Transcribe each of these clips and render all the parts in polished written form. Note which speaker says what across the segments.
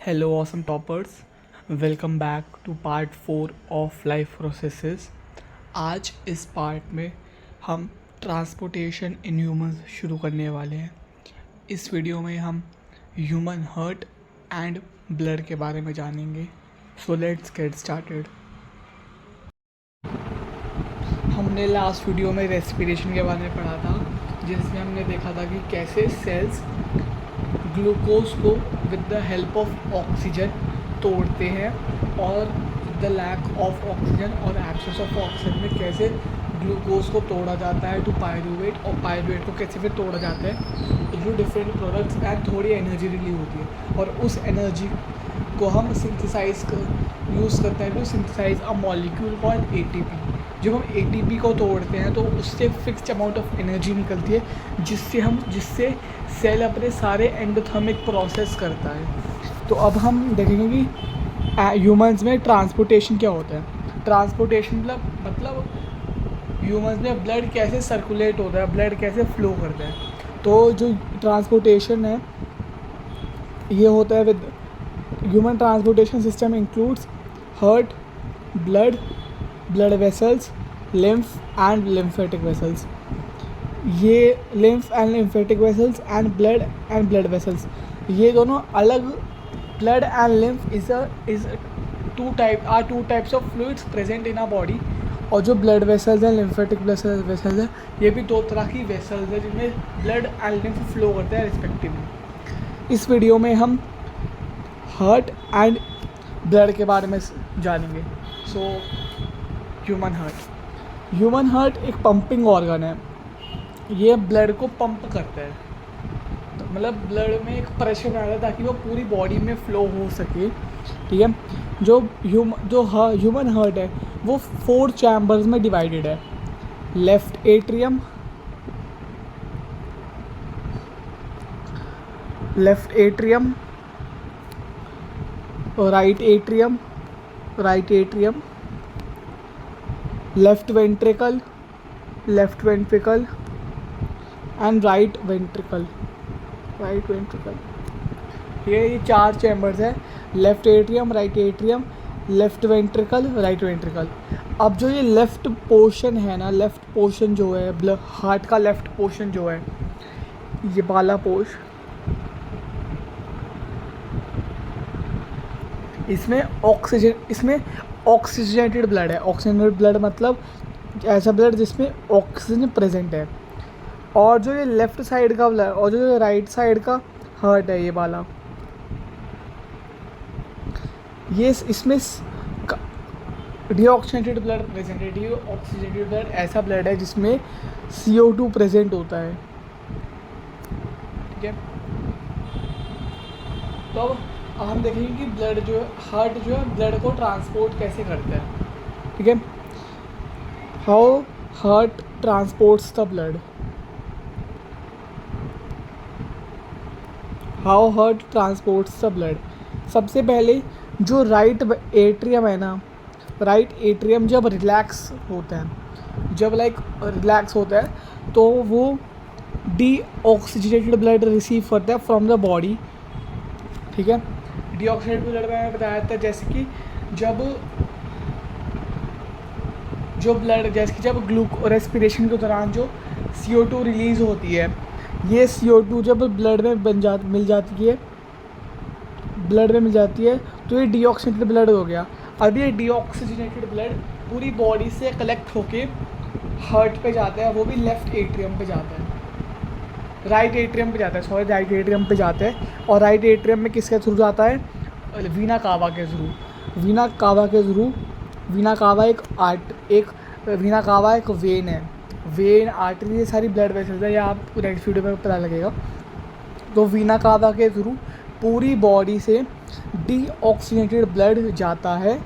Speaker 1: Hello, awesome toppers. Welcome back to part 4 of life processes. आज इस part में हम ट्रांसपोर्टेशन इन ह्यूमंस शुरू करने वाले हैं। इस वीडियो में हम ह्यूमन हार्ट एंड ब्लड के बारे में जानेंगे। So let's get started. हमने लास्ट वीडियो में रेस्पिरेशन के बारे में पढ़ा था, जिसमें हमने देखा था कि कैसे सेल्स ग्लूकोज को with the help of oxygen तोड़ते हैं और with the lack of oxygen और एब्सेंस ऑफ ऑक्सीजन में कैसे ग्लूकोज को तोड़ा जाता है टू पायरूवेट, और पायरूवेट को कैसे फिर तोड़ा जाता है इंटू डिफरेंट प्रोडक्ट्स एंड थोड़ी एनर्जी रिलीज होती है और उस एनर्जी को हम सिंथेसाइज यूज़ करते हैं to synthesize a molecule called ATP. जब हम एटीपी को तोड़ते हैं तो उससे फिक्स्ड अमाउंट ऑफ एनर्जी निकलती है, जिससे सेल अपने सारे एंडोथर्मिक प्रोसेस करता है। तो अब हम देखेंगे कि ह्यूमंस में ट्रांसपोर्टेशन क्या होता है। ट्रांसपोर्टेशन मतलब ह्यूमंस में ब्लड कैसे सर्कुलेट होता है, ब्लड कैसे फ्लो करता है। तो जो ट्रांसपोर्टेशन है ये होता है with human transportation system includes heart, blood vessels, lymph and lymphatic vessels. ये lymph and lymphatic vessels and blood vessels, ये दोनों अलग। Blood and lymph is two types of fluids present in our body. और जो blood vessels हैं, lymphatic vessels हैं, ये भी दो तरह की वेसल्स हैं जिनमें ब्लड एंड लिम्फ फ्लो करते हैं रिस्पेक्टिवली। इस वीडियो में हम हार्ट एंड ब्लड के बारे में जानेंगे। सो ह्यूमन हार्ट एक पंपिंग ऑर्गन है। ये ब्लड को पंप करता है, तो मतलब ब्लड में एक प्रेशर आता है ताकि वो पूरी बॉडी में फ्लो हो सके। ठीक है। जो ह्यूमन हार्ट है वो 4 चैम्बर्स में डिवाइडेड है। Left atrium, right atrium, left ventricle and right ventricle. ये 4 चैम्बर्स है। Left atrium, right atrium, left ventricle, right ventricle. अब जो ये लेफ्ट पोर्शन है ना, लेफ्ट पोर्शन जो है हार्ट का, लेफ्ट पोर्शन जो है ये वाला पोर्शन, इसमें ऑक्सीजनेटेड ब्लड है। ऑक्सीजनेटेड ब्लड मतलब ऐसा ब्लड जिसमें ऑक्सीजन प्रेजेंट है। और जो ये लेफ़्ट साइड का ब्लड और जो राइट साइड का हार्ट है, ये वाला, ये इसमें डीऑक्सीजनेटेड ब्लड प्रेजेंट है। डीऑक्सीजनेटेड ब्लड ऐसा ब्लड है जिसमें CO2 प्रेजेंट होता है। ठीक है। तो अब हम देखेंगे कि ब्लड जो है, हार्ट जो है ब्लड को ट्रांसपोर्ट कैसे करता है। ठीक है। How heart transports the blood. How heart transports the blood. सबसे पहले जो राइट एट्रियम है ना, राइट एट्रियम जब रिलैक्स होता है, तो वो डीऑक्सीजनेटेड ब्लड रिसीव करता है फ्रॉम द बॉडी। ठीक है। डीऑक्सीजनेटेड ब्लड में बताया था जैसे कि जब रेस्पिरेशन के दौरान जो CO2 रिलीज़ होती है, ये CO2 जब ब्लड में मिल जाती है तो ये डीऑक्सीजनेटेड ब्लड हो गया। अब ये डीऑक्सीजनेटेड ब्लड पूरी बॉडी से कलेक्ट होके हार्ट पे जाता है, वो भी लेफ़्ट एट्रियम पे जाता है, राइट एट्रियम पे जाता है। और राइट एट्रियम में किसके थ्रू जाता है? वीना कावा के थ्रू। वीना कावा एक वेन है। वेन, आर्टरी, ये सारी ब्लड वेसल्स है, या आपको नेक्स्ट वीडियो में पता लगेगा। तो वीना कावा के थ्रू पूरी बॉडी से डीऑक्सीजनेटेड ब्लड जाता है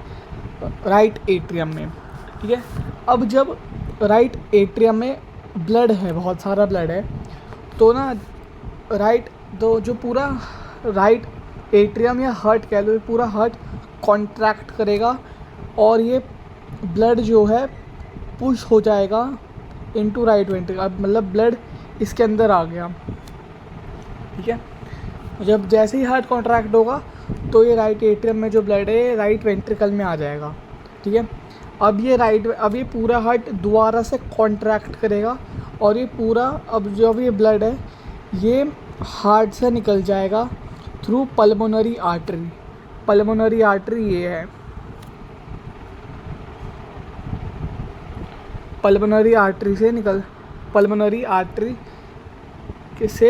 Speaker 1: राइट एट्रियम में। ठीक है। अब जब राइट एट्रियम में ब्लड है, बहुत सारा ब्लड है, तो ना जो पूरा राइट एट्रियम या हार्ट कह लो, पूरा हार्ट कॉन्ट्रैक्ट करेगा और ये ब्लड जो है पुश हो जाएगा इनटू राइट वेंट्रिकल। मतलब ब्लड इसके अंदर आ गया। ठीक है। जब जैसे ही हार्ट कॉन्ट्रैक्ट होगा तो ये राइट एट्रियम में जो ब्लड है ये राइट वेंट्रिकल में आ जाएगा, ठीक है। अब ये पूरा हार्ट दोबारा से कॉन्ट्रैक्ट करेगा और ये पूरा अब जो ये ब्लड है ये हार्ट से निकल जाएगा through pulmonary artery. Pulmonary artery ये है, पल्मोनरी आर्टरी से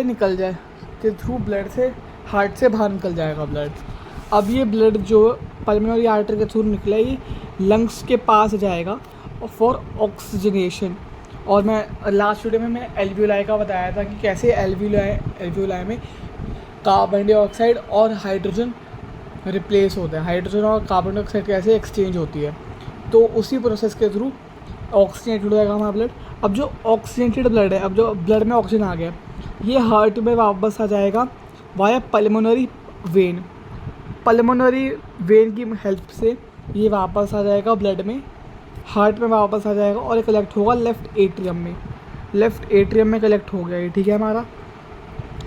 Speaker 1: निकल जाए के थ्रू ब्लड से हार्ट से बाहर निकल जाएगा ब्लड। अब ये ब्लड जो पल्मोनरी आर्टरी के थ्रू निकला ये लंग्स के पास जाएगा फॉर ऑक्सीजनेशन। और मैं लास्ट वीडियो में मैं एल्वियोलाई का बताया था कि कैसे एल्वियोलाई में कार्बन डाइऑक्साइड और हाइड्रोजन रिप्लेस होता है, हाइड्रोजन और कार्बन डाइऑक्साइड कैसे एक्सचेंज होती है। तो उसी प्रोसेस के थ्रू ऑक्सीजनेटेड हो जाएगा हमारा ब्लड। अब जो ऑक्सीजनेटेड ब्लड है, अब जो ब्लड में ऑक्सीजन आ गया ये हार्ट में वापस आ जाएगा via pulmonary vein. Pulmonary vein की हेल्प से ये वापस आ जाएगा ब्लड में, हार्ट में वापस आ जाएगा और ये कलेक्ट होगा लेफ़्ट एट्रियम में कलेक्ट हो गया ये, ठीक है हमारा।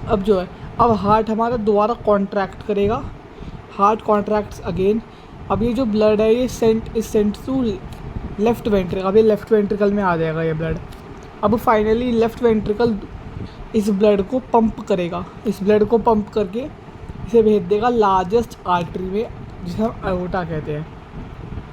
Speaker 1: अब जो है अब हार्ट हमारा दोबारा कॉन्ट्रैक्ट करेगा, हार्ट कॉन्ट्रैक्ट्स अगेन। अब ये जो ब्लड है ये सेंट टू लेफ़्ट वेंट्रिकल, अब ये लेफ़्ट वेंट्रिकल में आ जाएगा ये ब्लड। अब फाइनली लेफ़्ट वेंट्रिकल इस ब्लड को पंप करेगा, इस ब्लड को पंप करके इसे भेज देगा लार्जेस्ट आर्टरी में जिसे हम आयोटा कहते हैं,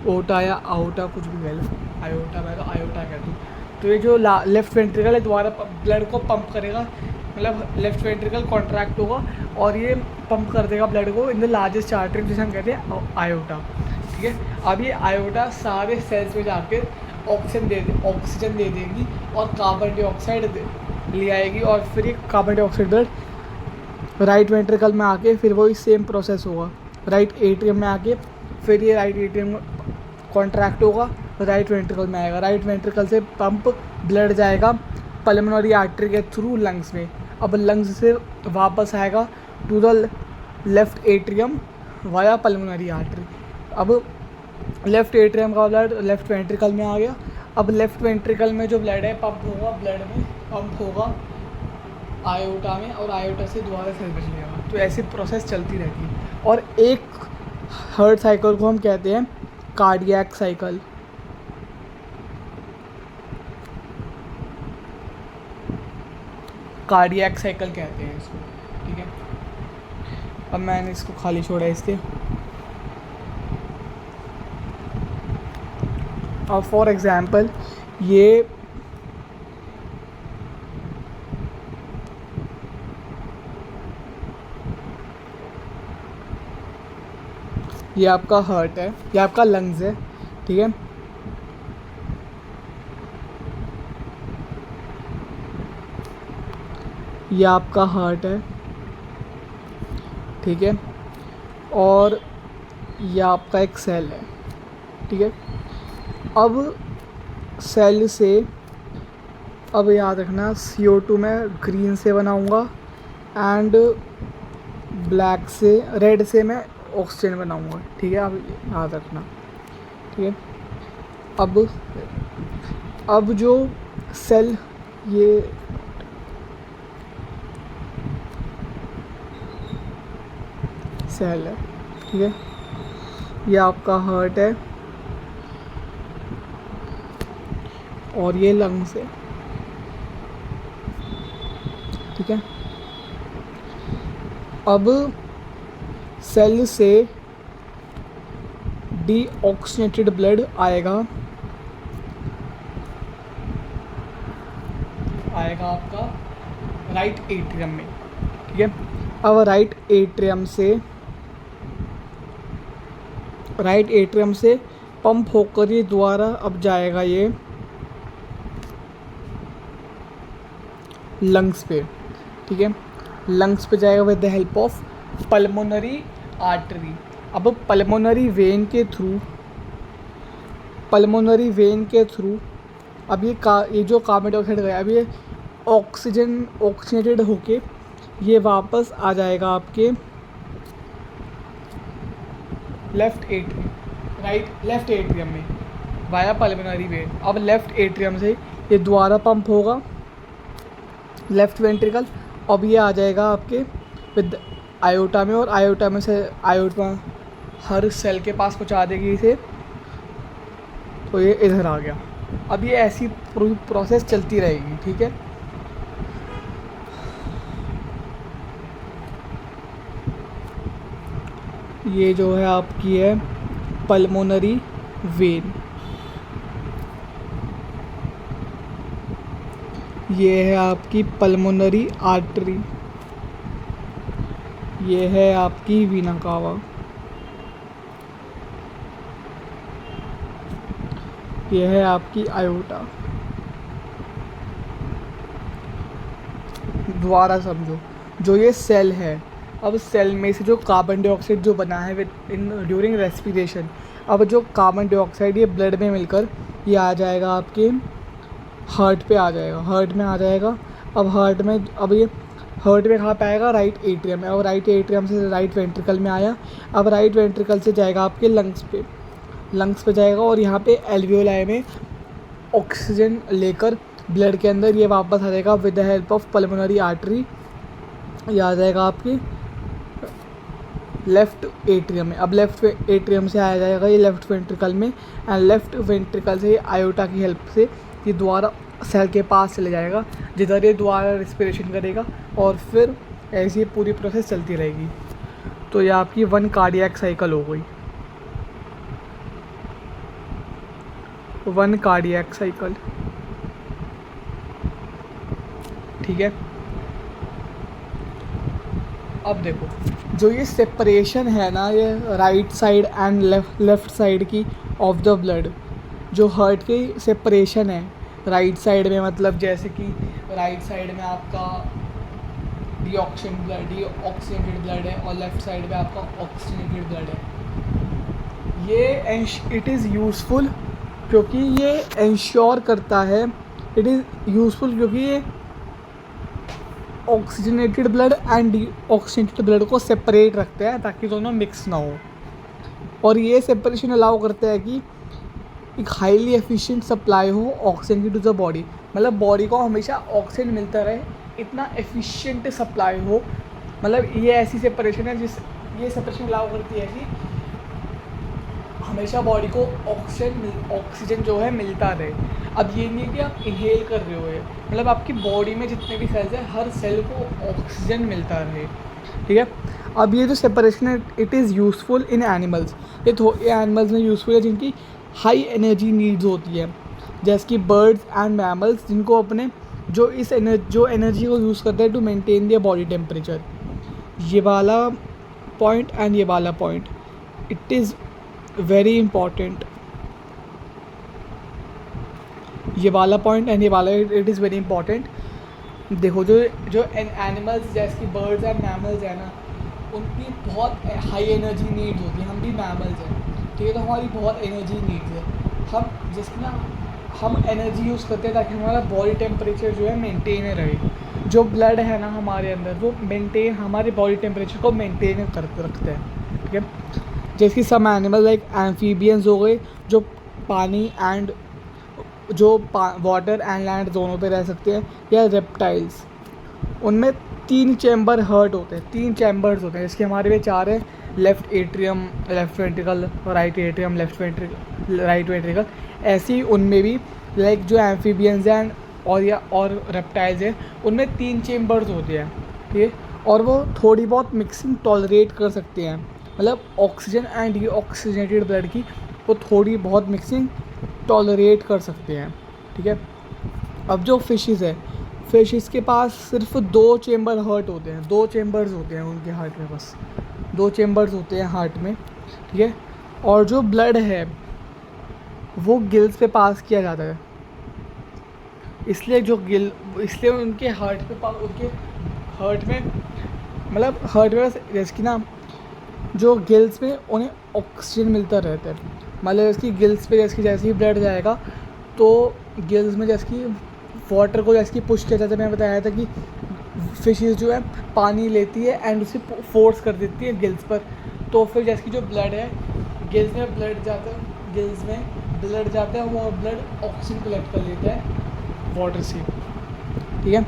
Speaker 1: ओटा या आयोटा कुछ भी कह लो, आयोटा मैं तो आयोटा कहता हूँ। तो ये जो लेफ़्ट वेंट्रिकल है दोबारा ब्लड को पंप करेगा, मतलब लेफ़्ट वेंट्रिकल कॉन्ट्रैक्ट होगा और ये पंप कर देगा ब्लड को इन द लार्जेस्ट आर्टरी जिसे हम कहते हैं आयोटा, ठीक है। अब ये आयोटा सारे सेल्स में जाके ऑक्सीजन दे देगी और कार्बन डाइऑक्साइड ले आएगी और फिर ये carbon dioxide blood right ventricle में आके फिर वही सेम प्रोसेस होगा, राइट एट्रियम में आके फिर ये राइट एट्रियम कॉन्ट्रैक्ट होगा, राइट वेंट्रिकल में आएगा, राइट वेंट्रिकल से पंप ब्लड जाएगा पल्मोनरी आर्टरी के थ्रू लंग्स में। अब लंग्स से वापस आएगा to the left atrium via pulmonary artery. अब लेफ़्ट एट्रियम का ब्लड लेफ़्ट वेंट्रिकल में आ गया। अब लेफ़्ट वेंट्रिकल में जो ब्लड है पंप होगा आयोटा में और आयोटा से दोबारा सेल बचेगा। तो ऐसी प्रोसेस चलती रहती है और एक हार्ट साइकिल को हम कहते हैं कार्डियक साइकिल। कार्डियक साइकिल कहते हैं इसको, ठीक है। अब मैंने इसको खाली छोड़ा इसके। और फॉर एग्ज़ाम्पल ये आपका हार्ट है, ये आपका लंग्स है, ठीक है। ये आपका हार्ट है, ठीक है, और ये आपका एक सेल है, ठीक है। अब सेल से अब याद रखना CO2 में ग्रीन से बनाऊंगा एंड ब्लैक से रेड से मैं ऑक्सीजन बनाऊंगा, ठीक है। अब याद रखना, ठीक है। अब जो सेल ये सेल है, ठीक है, ये आपका हार्ट है और ये लंग्स है, ठीक है। अब सेल से डीऑक्सीजनेटेड ब्लड आएगा आपका राइट एट्रियम में, ठीक है। अब राइट एट्रियम से पंप होकर ये दोबारा अब जाएगा ये लंग्स पे, ठीक है। लंग्स पे जाएगा with the help of pulmonary artery. अब पल्मोनरी वेन के थ्रू अब ये जो कार्बन डाइऑक्साइड गया अब ये ऑक्सीजनेटेड होके ये वापस आ जाएगा आपके लेफ़्ट एट्रियम में वाया पल्मोनरी वेन। अब लेफ़्ट एट्रियम से ये दोबारा पंप होगा लेफ़्ट वेंट्रिकल। अब ये आ जाएगा आपके विद आयोटा में, और आयोटा में से आयोटा हर सेल के पास पहुंचा देगी इसे, तो ये इधर आ गया। अब ये ऐसी पूरी प्रोसेस चलती रहेगी, ठीक है। ये जो है आपकी है पल्मोनरी वेन, ये है आपकी पल्मोनरी आर्टरी, ये है आपकी वीना कावा, ये है आपकी आयोटा। दोबारा समझो, जो ये सेल है, अब सेल में से जो कार्बन डाइऑक्साइड जो बना है विद इन ड्यूरिंग रेस्पिरेशन, अब जो कार्बन डाइऑक्साइड ये ब्लड में मिलकर ये आ जाएगा आपके हार्ट पे आ जाएगा, हार्ट में आ जाएगा। अब हार्ट में, अब ये हार्ट में कहाँ पे आएगा? राइट एट्रियम में। अब राइट एट्रियम से राइट वेंट्रिकल में आया, अब राइट वेंट्रिकल से जाएगा आपके लंग्स पे जाएगा, और यहाँ पे एल्वियोलाई में ऑक्सीजन लेकर ब्लड के अंदर ये वापस आ जाएगा with the help of pulmonary artery, ये आ जाएगा आपके लेफ़्ट एट्रियम में। अब लेफ़्ट एट्रियम से आया जाएगा ये लेफ़्ट वेंट्रिकल में, एंड लेफ़्ट वेंट्रिकल से आयोटा की हेल्प से ये दोबारा सेल के पास चले जाएगा, जिधर ये दोबारा रेस्पिरेशन करेगा, और फिर ऐसी ये पूरी प्रोसेस चलती रहेगी। तो ये आपकी 1 कार्डियक साइकिल हो गई, 1 कार्डियक साइकिल, ठीक है। अब देखो, जो ये सेपरेशन है ना, ये right side and left side की ऑफ द ब्लड, जो हार्ट की सेपरेशन है राइट साइड में, मतलब जैसे कि राइट साइड में आपका डीऑक्सीजनेटेड ब्लड है, और लेफ़्ट साइड में आपका ऑक्सीजनेटेड ब्लड है। ये इट इज़ यूज़फुल क्योंकि ये इंश्योर करता है, इट इज़ यूज़फुल क्योंकि ये oxygenated blood and deoxygenated blood को सेपरेट रखते हैं ताकि दोनों मिक्स ना हो, और ये सेपरेशन अलाउ करता है कि एक हाईली एफिशिएंट सप्लाई हो ऑक्सीजन की टू द बॉडी, मतलब बॉडी को हमेशा ऑक्सीजन मिलता रहे, इतना एफिशिएंट सप्लाई हो। मतलब ये ऐसी सेपरेशन है ये सेपरेशन अलाउ करती है कि हमेशा बॉडी को ऑक्सीजन जो है मिलता रहे। अब ये नहीं है कि आप इनहेल कर रहे हो, मतलब आपकी बॉडी में जितने भी सेल्स हैं हर सेल को ऑक्सीजन मिलता रहे, ठीक है। अब ये जो सेपरेशन है it is useful in animals, ये एनिमल्स में यूज़फुल है जिनकी हाई एनर्जी नीड्स होती है, जैसे कि बर्ड्स एंड मैमल्स, जिनको अपने जो एनर्जी को यूज़ करते हैं to maintain their body temperature. ये वाला पॉइंट एंड ये वाला point, it is very important. ये वाला पॉइंट एंड ये वाला, इट इज़ वेरी इंपॉर्टेंट। देखो, जो एनिमल्स जैसे कि बर्ड्स एंड मैमल्स है ना, उनकी बहुत हाई एनर्जी नीड्स होती है। हम भी मैमल्स हैं, ठीक है, तो हमारी बहुत एनर्जी नीड्स है। हम एनर्जी यूज़ करते हैं ताकि हमारा बॉडी टेम्परेचर जो है मेंटेन रहे। जो ब्लड है ना हमारे अंदर, वो हमारे बॉडी टेम्परेचर को मेंटेन कर रखते हैं, ठीक है। जैसे कि सम एनिमल लाइक एम्फीबियंस हो गए, जो पानी एंड वाटर एंड लैंड दोनों पे रह सकते हैं, या रेप्टाइल्स, उनमें 3 चैम्बर हर्ट होते हैं, 3 चैम्बर्स होते हैं, जिसके हमारे में 4 है, left atrium, left ventricle, right atrium, right ventricle. ऐसे ही उनमें भी लाइक जो एम्फीबियंस हैं और रेप्टाइल्स हैं, उनमें 3 चैम्बर्स होते हैं, ठीक है, और वो थोड़ी बहुत मिक्सिंग टॉलरेट कर सकते हैं, मतलब ऑक्सीजन एंड डीऑक्सीजनेटेड ब्लड की वो थोड़ी बहुत मिक्सिंग टॉलरेट कर सकते हैं, ठीक है। अब जो फिशेस है, फिशेस के पास सिर्फ 2 चेम्बर हर्ट होते हैं, 2 चेम्बर्स होते हैं उनके हार्ट में, बस 2 चेम्बर्स होते हैं हार्ट में, ठीक है। और जो ब्लड है वो गिल्स पे पास किया जाता है, इसलिए उनके उनके हार्ट में, मतलब हार्ट में जैसे कि ना, जो गिल्स में उन्हें ऑक्सीजन मिलता रहता है, मतलब इसकी गिल्स पे जैसे ही ब्लड जाएगा तो गिल्स में जैसे कि वाटर को जैसे कि पुश किया जाता है। मैंने बताया था कि फिशेस जो है पानी लेती है एंड उसे फोर्स कर देती है गिल्स पर, तो फिर जैसे कि जो ब्लड है गिल्स में ब्लड जाता है, वो ब्लड ऑक्सीजन कलेक्ट कर लेता है वाटर से, ठीक है,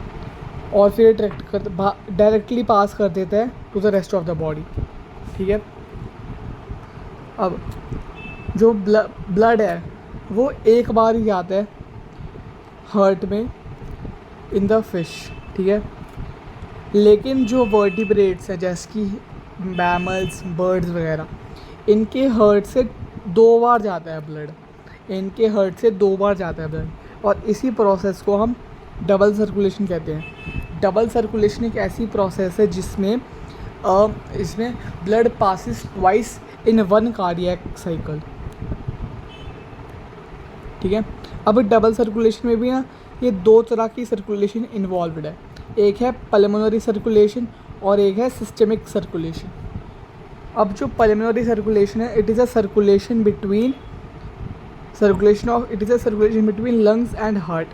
Speaker 1: और फिर डायरेक्टली पास कर देता है to the rest of the body, ठीक है। अब जो ब्लड है वो एक बार ही आता है हार्ट में इन द फिश, ठीक है। लेकिन जो वर्टिब्रेट्स हैं जैसे कि मैमल्स, बर्ड्स वगैरह, इनके हार्ट से 2 बार जाता है ब्लड, इनके हार्ट से 2 बार जाता है ब्लड, और इसी प्रोसेस को हम डबल सर्कुलेशन कहते हैं। डबल सर्कुलेशन एक ऐसी प्रोसेस है जिसमें इसमें blood passes twice in one cardiac cycle, ठीक है। अब डबल सर्कुलेशन में भी ना ये 2 तरह की सर्कुलेशन इन्वॉल्वड है, एक है पल्मोनरी सर्कुलेशन और एक है सिस्टमिक सर्कुलेशन। अब जो पल्मोनरी सर्कुलेशन है, it is a circulation between lungs and heart.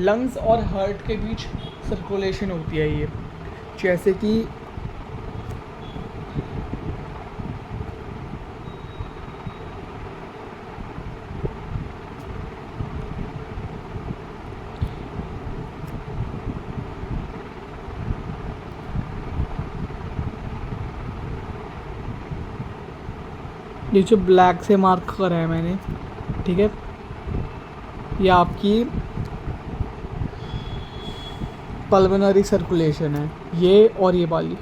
Speaker 1: Lungs और हार्ट के बीच सर्कुलेशन होती है ये, जैसे कि ये जो ब्लैक से मार्क करा है मैंने, ठीक है, ये आपकी पल्मोनरी सर्कुलेशन है, ये और ये वाली,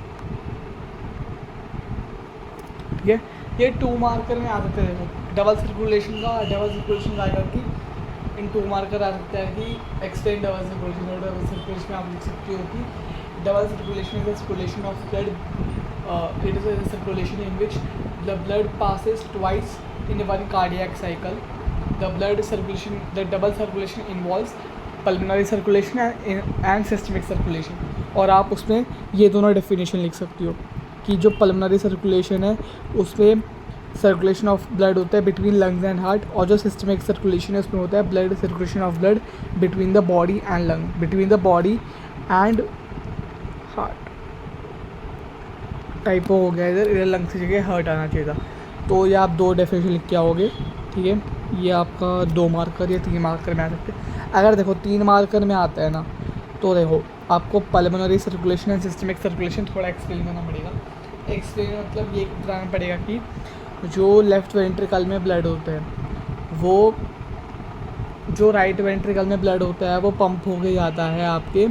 Speaker 1: ठीक है। ये 2 मार्कर में आ सकते हैं। डबल सर्कुलेशन का आएगा कि इन 2 मार्कर आ सकता है कि एक्सटेंड डबल सर्कुलेशन, और डबल सर्कुलेशन में आप लिख सकते हो कि double circulation is the circulation of blood, it is a circulation in which the blood passes twice in one cardiac cycle. The double circulation involves pulmonary circulation and systemic circulation. और आप उसमें ये दोनों डेफिनेशन लिख सकती हो कि जो पल्मोनरी सर्कुलेशन है उसमें सर्कुलेशन ऑफ ब्लड होता है बिटवीन लंग्स एंड हार्ट, और जो सिस्टमिक सर्कुलेशन है उसमें होता है blood circulation of blood between the body and lung, between the body and heart. Typo हो गया इधर लंग्स की जगह हार्ट आना चाहिए था। तो ये आप 2 डेफिनेशन लिख के आओगे, ठीक है। ये आपका 2 मार्कर या 3 मार्कर में आ सकते हैं। अगर देखो 3 मार्कर में आता है ना, तो देखो आपको pulmonary circulation and systemic circulation थोड़ा एक्सप्लेन करना पड़ेगा। एक्सप्लेन मतलब ये बताना पड़ेगा कि जो लेफ़्ट वेंट्रिकल में ब्लड होता है, वो जो राइट वेंट्रिकल में ब्लड होता है वो पंप होके जाता है आपके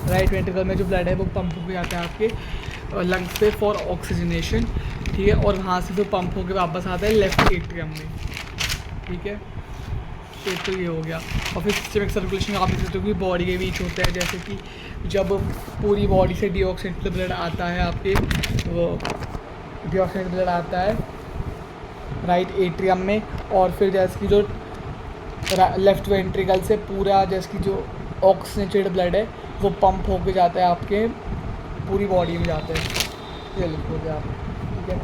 Speaker 1: राइट वेंट्रिकल में जो ब्लड है वो पंप होके जाता है आपके लंग्स पे फॉर ऑक्सीजनेशन, ठीक है। और वहाँ से जो पंप होके वापस आता है लेफ्ट एट्रियम में, ठीक है। तो ये हो गया। और फिर सिस्टमिक सर्कुलेशन आप देख सकते हो कि बॉडी के बीच होता है, जैसे कि जब पूरी बॉडी से डीऑक्सीनेटेड ब्लड आता है आपके, वो डीऑक्सीनेटेड ब्लड आता है राइट एट्रियम में, और फिर जैसे कि जो लेफ़्ट वेंट्रिकल से पूरा जैसे कि जो ऑक्सीजनेटेड ब्लड है वो पंप होके जाता है आपके पूरी बॉडी में जाता है। ये लिखोगे आप, ठीक है।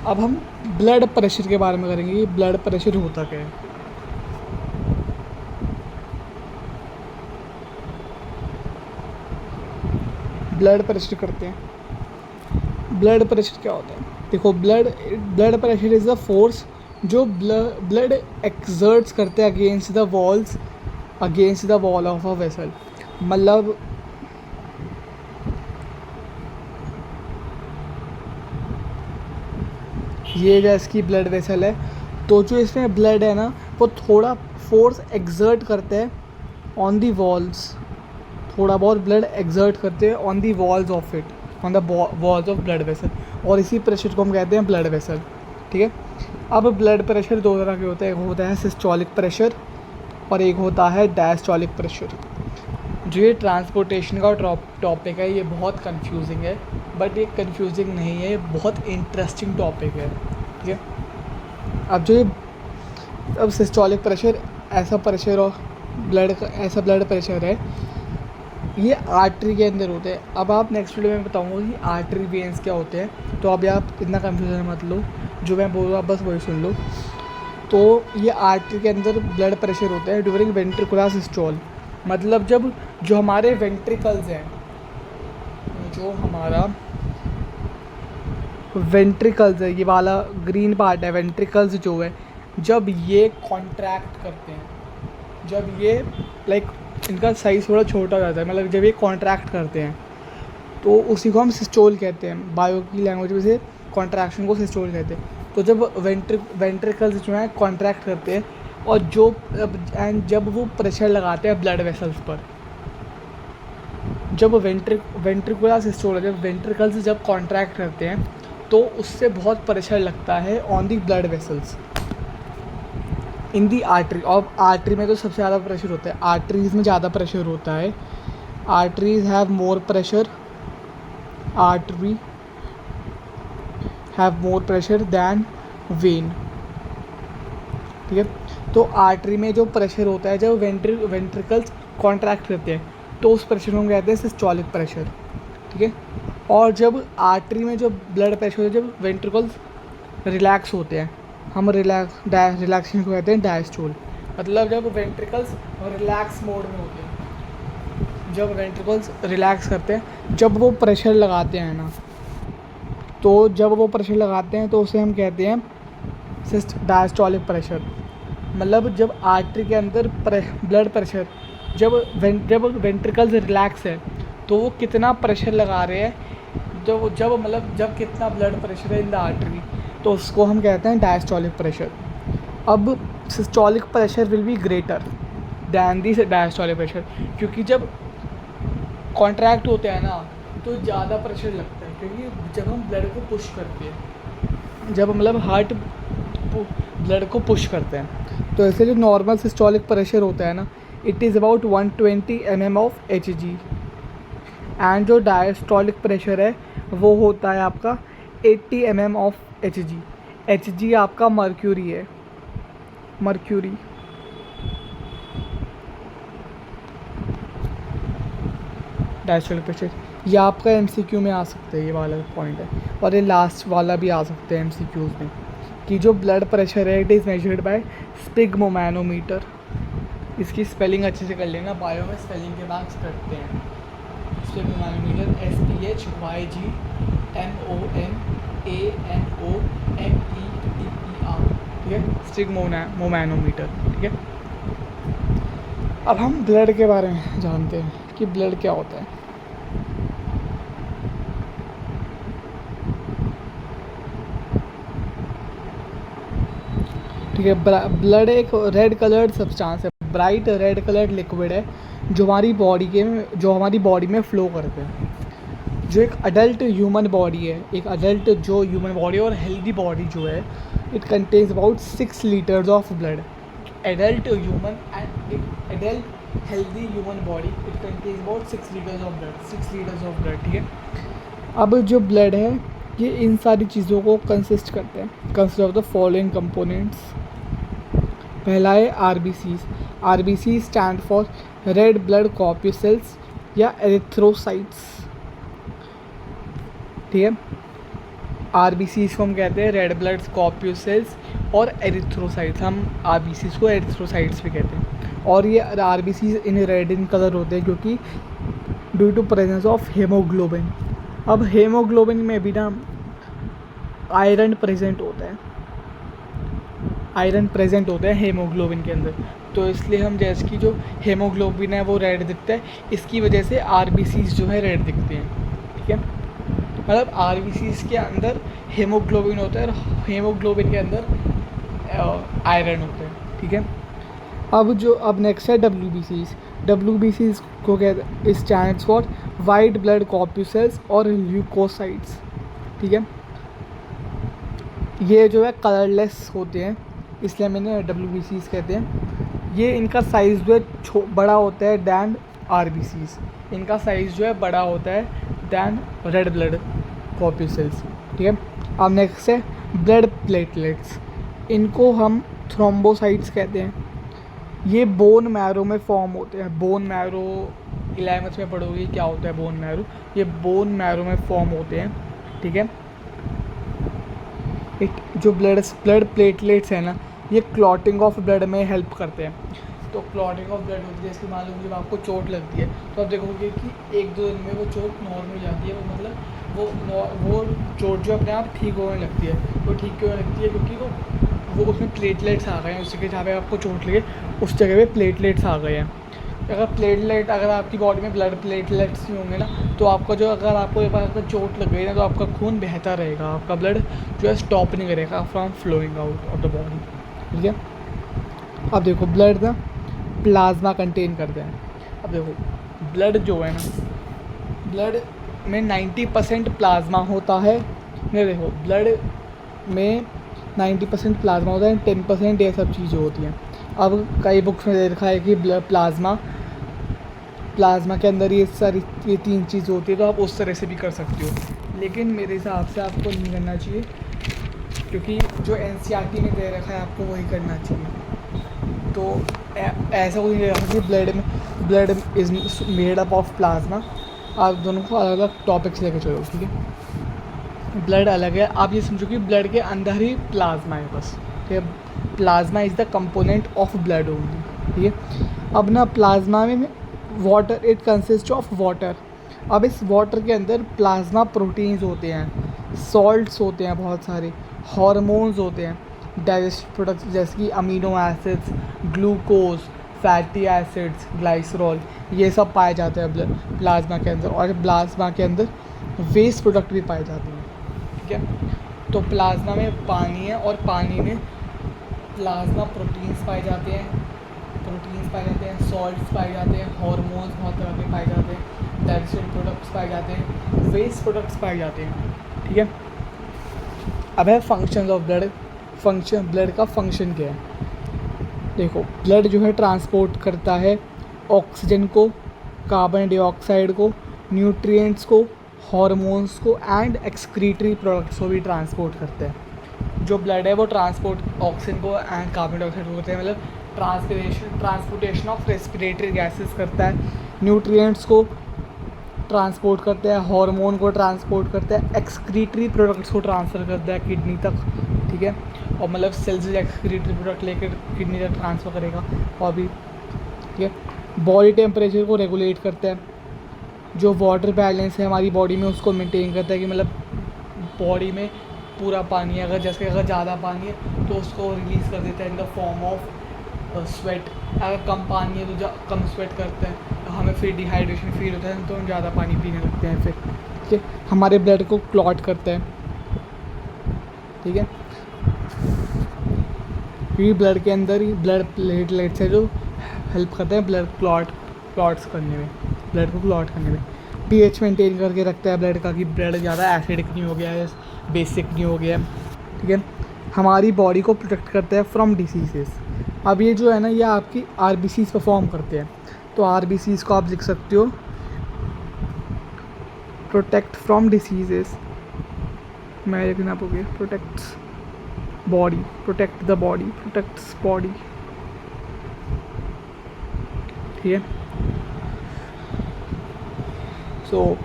Speaker 1: अब हम ब्लड प्रेशर के बारे में करेंगे कि ब्लड प्रेशर होता क्या है। ब्लड प्रेशर करते हैं। ब्लड प्रेशर क्या होता है? देखो, blood pressure is the force जो ब्लड एक्सर्ट्स करते हैं against the wall of a vessel. मतलब ये जैसे कि ब्लड वेसल है, तो जो इसमें ब्लड है ना वो थोड़ा फोर्स एक्सर्ट करते हैं ऑन दी वॉल्स, थोड़ा बहुत ब्लड एक्सर्ट करते हैं on the walls of it, on the walls of blood vessel, और इसी प्रेशर को हम कहते हैं ब्लड वेसल, ठीक है। अब ब्लड प्रेशर 2 तरह के होते हैं, एक होता है सिस्टोलिक प्रेशर और एक होता है डायस्टोलिक प्रेशर। जो ये ट्रांसपोर्टेशन का टॉपिक है ये बहुत कंफ्यूजिंग है, बट ये कंफ्यूजिंग नहीं है, ये बहुत इंटरेस्टिंग टॉपिक है, ठीक है। अब सिस्टोलिक प्रेशर ऐसा प्रेशर और ऐसा ब्लड प्रेशर है, ये आर्टरी के अंदर होते हैं। अब आप नेक्स्ट वीडियो में बताऊंगा कि आर्टरी वेन्स क्या होते हैं, तो अभी आप इतना कंफ्यूजन मत लो, जो मैं बोल रहा हूँ बस वही सुन लो। तो ये आर्टरी के अंदर ब्लड प्रेशर होता है ड्यूरिंग वेंट्रिकुलर सिस्टोल, मतलब जब जो हमारे वेंट्रिकल्स हैं, जो हमारा वेंट्रिकल्स है, ये वाला ग्रीन पार्ट है वेंट्रिकल्स जो है, जब ये कॉन्ट्रैक्ट करते हैं, जब ये लाइक इनका साइज़ थोड़ा छोटा हो जाता है, मतलब जब ये कॉन्ट्रैक्ट करते हैं तो उसी को हम सिस्टोल कहते हैं, बायो की लैंग्वेज में से कॉन्ट्रैक्शन को सिस्टोल कहते हैं। तो जब वेंट्रिकल्स जो हैं कॉन्ट्रैक्ट करते हैं और जब वो प्रेशर लगाते हैं ब्लड वेसल्स पर, जब वेंट्रिकुलर सिस्टोल, जब वेंट्रिकल्स जब कॉन्ट्रैक्ट करते हैं तो उससे बहुत प्रेशर लगता है on the blood vessels in the artery. और आर्टरी में तो सबसे ज़्यादा प्रेशर होता है, आर्टरीज में ज़्यादा प्रेशर होता है। Arteries have more pressure, artery have more pressure than vein, ठीक है। तो आर्टरी में जो प्रेशर होता है जब वेंट्रिकल्स कॉन्ट्रैक्ट करते हैं तो उस प्रेशर को हम कहते हैं सिस्टोलिक प्रेशर, ठीक है। और जब आर्टरी में जो ब्लड प्रेशर होता है, जब वेंट्रिकल्स रिलैक्स होते हैं, हम रिलैक्सेशन को कहते हैं डायस्टोल। मतलब जब वेंट्रिकल्स रिलैक्स मोड में होते हैं, जब वेंट्रिकल्स रिलैक्स करते हैं, जब वो प्रेशर लगाते हैं ना, तो जब वो प्रेशर लगाते हैं तो उसे हम कहते हैं डायस्टोलिक प्रेशर। मतलब जब आर्टरी के अंदर ब्लड प्रेशर, जब वेंट्रिकल्स रिलैक्स है तो वो कितना प्रेशर लगा रहे हैं, जब कितना ब्लड प्रेशर है इन द आर्टरी, तो उसको हम कहते हैं डायस्टोलिक प्रेशर। अब systolic pressure will be greater than the diastolic pressure, क्योंकि जब कॉन्ट्रैक्ट होते हैं ना तो ज़्यादा प्रेशर लगता है, क्योंकि जब हम ब्लड को पुश करते हैं, जब मतलब हार्ट ब्लड को पुश करते हैं, तो ऐसे जो नॉर्मल सिस्टोलिक प्रेशर होता है ना, it is about 120 mm of Hg, and जो डायस्टोलिक प्रेशर है वो होता है आपका 80 mm ऑफ Hg। Hg आपका मर्क्यूरी है, मर्क्यूरी। डायस्टोलिक प्रेशर ये आपका MCQ में आ सकता है, ये वाला पॉइंट है, और ये लास्ट वाला भी आ सकता है MCQs में, कि जो ब्लड प्रेशर है इट इज़ मेजर्ड बाय स्पिग्मोमैनोमीटर। इसकी स्पेलिंग अच्छे से कर लेना, बायो में स्पेलिंग के मार्क्स कटते हैं। स्पिग्मोमैनोमीटर SPHYGMOMANOMETER, ठीक है, स्पिग्मोमैनोमीटर, ठीक है। अब हम ब्लड के बारे में जानते हैं कि ब्लड क्या होता है। ठीक है, ब्लड एक रेड कलर्ड सब्सटेंस है, ब्राइट रेड कलर्ड लिक्विड है जो हमारी बॉडी में फ़्लो करते हैं। जो एक अडल्ट ह्यूमन बॉडी है, एक अडल्ट जो ह्यूमन बॉडी और हेल्दी बॉडी जो है, it contains about 6 litres of blood. Adult human and एक adult healthy human body, it contains about 6 litres of blood, ठीक है। अब जो ब्लड है ये इन सारी चीज़ों को कंसिस्ट करते हैं, consist of the following components. पहला है RBCs stand for red blood corpuscles या एरिथ्रोसाइट्स, ठीक है। RBCs को हम कहते हैं रेड ब्लड कॉर्पस्कल्स और एरिथ्रोसाइट्स, हम RBCs को एरिथ्रोसाइट्स भी कहते हैं। और ये RBCs in red in colour होते हैं क्योंकि due to presence of haemoglobin. अब हेमोग्लोबिन में भी ना आयरन प्रेजेंट होता है, आयरन प्रेजेंट होता है हेमोग्लोबिन के अंदर, तो इसलिए हम जैसे कि जो हेमोग्लोबिन है वो रेड दिखता है, इसकी वजह से RBCs जो है रेड दिखते हैं, ठीक है। मतलब RBCs के अंदर हेमोग्लोबिन होता है और हेमोग्लोबिन के अंदर आयरन होता है, ठीक है। अब नेक्स्ट है WBCs को कहते स्टैंड्स फॉर वाइट ब्लड कॉर्पस्कल्स और ल्यूकोसाइट्स, ठीक है। ये जो है कलरलेस होते हैं, इसलिए मैंने WBCs कहते हैं। ये इनका साइज़ जो है बड़ा होता है दैन RBCs, इनका साइज़ जो है बड़ा होता है दैन रेड ब्लड कॉर्पस्कल्स, ठीक है। अब नेक्स्ट है ब्लड प्लेटलेट्स, इनको हम थ्रोम्बोसाइट्स कहते हैं। ये बोन मैरो में फॉर्म होते हैं, बोन मैरो 11th में पढ़ोगे क्या होता है बोन मैरो, ये बोन मैरो में फॉर्म होते हैं, ठीक है। एक जो ब्लड प्लेटलेट्स है ना, ये क्लॉटिंग ऑफ ब्लड में हेल्प करते हैं। तो क्लॉटिंग ऑफ ब्लड होती है, इसके मान लो जब आपको चोट लगती है तो आप देखोगे कि 1-2 दिन में वो चोट नॉर्मल हो जाती है, वो मतलब वो चोट जो अपने आप ठीक होने लगती है। वो ठीक क्यों लगती है, क्योंकि वो उसमें प्लेटलेट्स आ गए हैं, उस जगह जहाँ पे आपको चोट लगे उस जगह पे प्लेटलेट्स आ गए हैं। अगर आपकी बॉडी में ब्लड प्लेटलेट्स नहीं होंगे ना, तो आपका जो अगर आपको एक बार अगर चोट लग गई ना, तो आपका खून बहता रहेगा, आपका ब्लड जो है स्टॉप नहीं करेगा from flowing out of the body. ठीक है, अब देखो ब्लड ना प्लाज्मा कंटेन करते हैं। अब देखो ब्लड जो है ना, ब्लड में 90% प्लाज्मा होता है। नहीं, देखो ब्लड में 90% प्लाज्मा होता है, 10% ये सब चीज़ें होती हैं। अब कई बुक्स में दे रखा है कि प्लाज्मा के अंदर ये 3 चीज़ होती है, तो आप उस तरह से भी कर सकते हो, लेकिन मेरे हिसाब से आपको नहीं करना चाहिए, क्योंकि जो NCERT में दे रखा है आपको वही करना चाहिए। तो ऐसा कोई नहीं दे रखा कि blood is made up of plasma. आप दोनों को अलग अलग टॉपिक्स लेके चलो। ठीक है, ब्लड अलग है, आप ये समझो कि ब्लड के अंदर ही प्लाज्मा है बस। ठीक है, plasma is the component of blood only. ठीक है, अब ना प्लाज्मा में water, it consist of water. अब इस वाटर के अंदर प्लाज्मा प्रोटीन्स होते हैं, सॉल्ट्स होते हैं बहुत सारे, हार्मोन्स होते हैं, डाइजेस्ट प्रोडक्ट्स जैसे कि amino acids, glucose, fatty acids, glycerol, ये सब पाए जाते हैं प्लाज्मा के अंदर। और प्लाज्मा के अंदर वेस्ट प्रोडक्ट भी पाए जाते हैं। ठीक है, तो प्लाज्मा में पानी है, और पानी में प्लाज्मा प्रोटीन्स पाए जाते हैं, सॉल्ट्स पाए जाते हैं, हार्मोन्स बहुत तरह के पाए जाते हैं, डाइजेस्टेड प्रोडक्ट्स पाए जाते हैं, वेस्ट प्रोडक्ट्स पाए जाते हैं। ठीक है, अब है फंक्शंस ऑफ ब्लड। ब्लड का फंक्शन क्या है? देखो ब्लड जो है ट्रांसपोर्ट करता है ऑक्सीजन को, कार्बन डाइऑक्साइड को, न्यूट्रिएंट्स को, हार्मोन्स को एंड एक्सक्रीटरी प्रोडक्ट्स को भी ट्रांसपोर्ट करता है। जो ब्लड है वो ट्रांसपोर्ट ऑक्सीजन को एंड कार्बन डाइऑक्साइड को करते हैं, मतलब ट्रांसपोर्टेशन ऑफ रेस्पिरेटरी गैसेस करता है, न्यूट्रिएंट्स को ट्रांसपोर्ट करता है, हार्मोन को ट्रांसपोर्ट करता है, एक्सक्रीटरी प्रोडक्ट्स को ट्रांसफ़र करता है किडनी तक। ठीक है, और मतलब सेल से एक्सक्रीटरी प्रोडक्ट लेकर किडनी तक ट्रांसफ़र करेगा। और भी ठीक है, बॉडी टेम्परेचर को रेगुलेट करता है, जो वाटर बैलेंस है हमारी बॉडी में उसको मेंटेन करता है, कि मतलब बॉडी में पूरा पानी है, अगर ज़्यादा पानी है तो उसको रिलीज़ कर देता है in the form of sweat. अगर कम पानी है तो कम स्वेट करता है, तो हमें फिर डिहाइड्रेशन फील होता है, तो हम ज़्यादा पानी पीने लगते हैं फिर। ठीक है, हमारे ब्लड को क्लॉट करता है। ठीक है, क्योंकि ब्लड के अंदर ही ब्लड प्लेटलेट्स है जो हेल्प करते हैं क्लॉट्स करने में, ब्लड को क्लॉट करने में। pH मेंटेन करके रखता है ब्लड का, कि ब्लड ज़्यादा एसिडिक नहीं हो गया है, बेसिक नहीं हो गया है। ठीक है, हमारी बॉडी को प्रोटेक्ट करता है फ्रॉम डिसीजेस। अब ये जो है ना, ये आपकी RBCs परफॉर्म करते हैं, तो RBCs को आप लिख सकते हो प्रोटेक्ट फ्रॉम डिसीजेस। मैं लिखना पोगे protects body, protect the body, protects body. ठीक है, so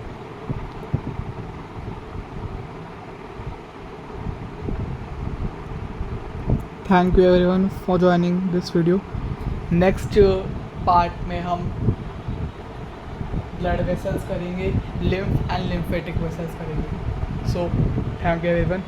Speaker 1: thank you everyone for joining this video. Next part में हम ब्लड वेसल्स करेंगे, लिम्फ एंड लिम्फेटिक वेसल्स करेंगे। So thank you everyone.